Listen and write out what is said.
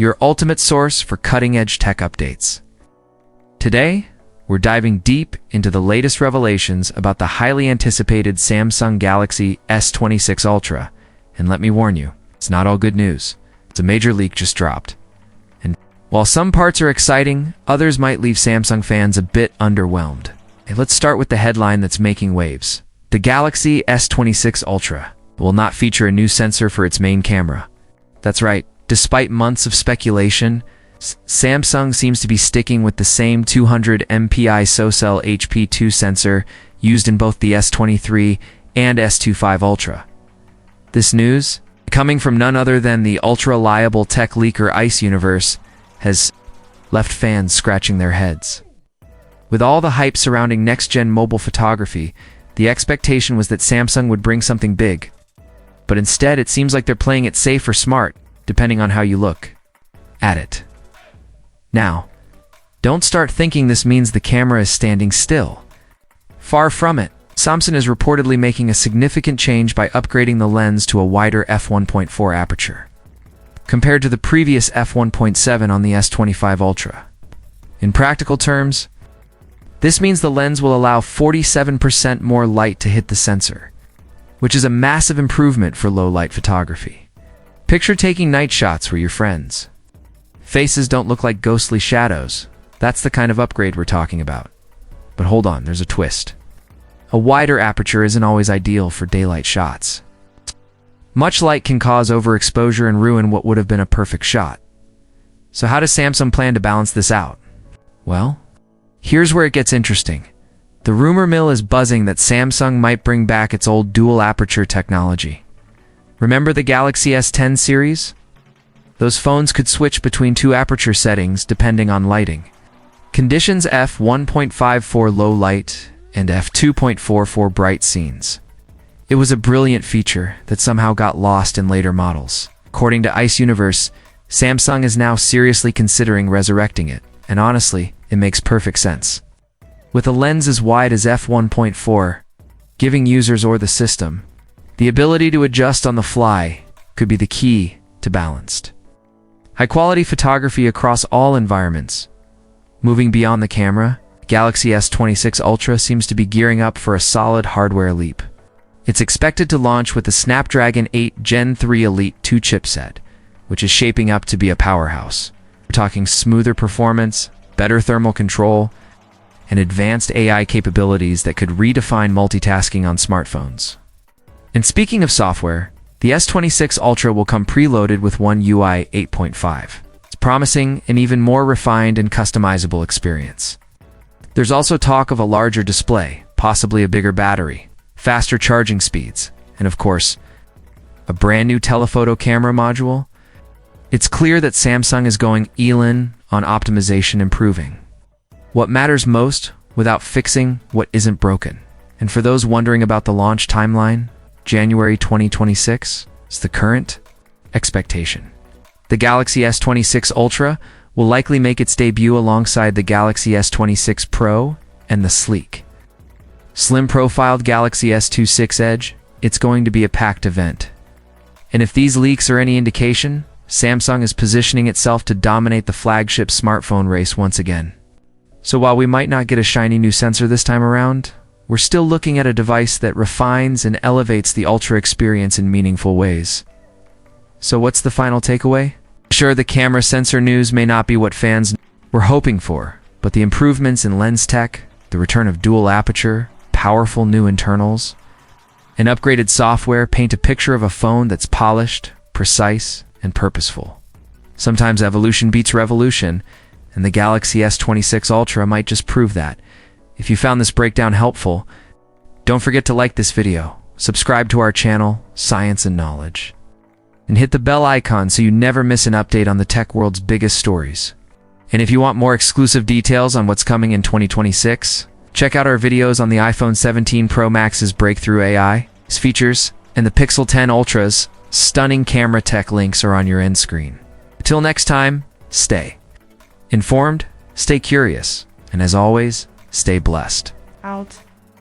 your ultimate source for cutting-edge tech updates. Today, we're diving deep into the latest revelations about the highly anticipated Samsung Galaxy S26 Ultra. And let me warn you, it's not all good news. It's a major leak just dropped. And while some parts are exciting, others might leave Samsung fans a bit underwhelmed. Hey, let's start with the headline that's making waves. The Galaxy S26 Ultra will not feature a new sensor for its main camera. That's right, despite months of speculation, Samsung seems to be sticking with the same 200 MP ISOCell HP2 sensor used in both the S23 and S25 Ultra. This news, coming from none other than the ultra-reliable tech leaker ISOuniverse, has left fans scratching their heads. With all the hype surrounding next-gen mobile photography, the expectation was that Samsung would bring something big. But instead, it seems like they're playing it safe or smart, depending on how you look at it. Now, don't start thinking this means the camera is standing still. Far from it. Samsung is reportedly making a significant change by upgrading the lens to a wider f1.4 aperture, compared to the previous f1.7 on the S25 Ultra. In practical terms, this means the lens will allow 47% more light to hit the sensor, which is a massive improvement for low-light photography. Picture taking night shots where your friends' faces don't look like ghostly shadows. That's the kind of upgrade we're talking about. But hold on, there's a twist. A wider aperture isn't always ideal for daylight shots. Much light can cause overexposure and ruin what would have been a perfect shot. So how does Samsung plan to balance this out? Well, here's where it gets interesting. The rumor mill is buzzing that Samsung might bring back its old dual aperture technology. Remember the Galaxy S10 series? Those phones could switch between two aperture settings depending on lighting conditions: f1.54 low light and f2.44 bright scenes. It was a brilliant feature that somehow got lost in later models. According to ISOuniverse, Samsung is now seriously considering resurrecting it, and honestly, it makes perfect sense. With a lens as wide as f1.4, giving users or the system the ability to adjust on the fly could be the key to balanced high-quality photography across all environments. Moving beyond the camera, Galaxy S26 Ultra seems to be gearing up for a solid hardware leap. It's expected to launch with the Snapdragon 8 Gen 3 Elite 2 chipset, which is shaping up to be a powerhouse. We're talking smoother performance, better thermal control, and advanced AI capabilities that could redefine multitasking on smartphones. And speaking of software, the S26 Ultra will come preloaded with One UI 8.5. It's promising an even more refined and customizable experience. There's also talk of a larger display, possibly a bigger battery, faster charging speeds, and of course, a brand new telephoto camera module. It's clear that Samsung is going all-in on optimization improving what matters most without fixing what isn't broken. And for those wondering about the launch timeline, January 2026 is the current expectation. The Galaxy S26 Ultra will likely make its debut alongside the Galaxy S26 Pro and the sleek, slim-profiled Galaxy S26 Edge. It's going to be a packed event. And if these leaks are any indication, Samsung is positioning itself to dominate the flagship smartphone race once again. So while we might not get a shiny new sensor this time around, we're still looking at a device that refines and elevates the Ultra experience in meaningful ways. So what's the final takeaway? Sure, the camera sensor news may not be what fans were hoping for, but the improvements in lens tech, the return of dual aperture, powerful new internals, and upgraded software paint a picture of a phone that's polished, precise, and purposeful. Sometimes evolution beats revolution, and the Galaxy S26 Ultra might just prove that. If you found this breakdown helpful, don't forget to like this video, subscribe to our channel, Science and Knowledge, and hit the bell icon so you never miss an update on the tech world's biggest stories. And if you want more exclusive details on what's coming in 2026, check out our videos on the iPhone 17 Pro Max's breakthrough AI features and the Pixel 10 Ultra's stunning camera tech. Links are on your end screen. Until next time, stay informed, stay curious, and as always, stay blessed. Out.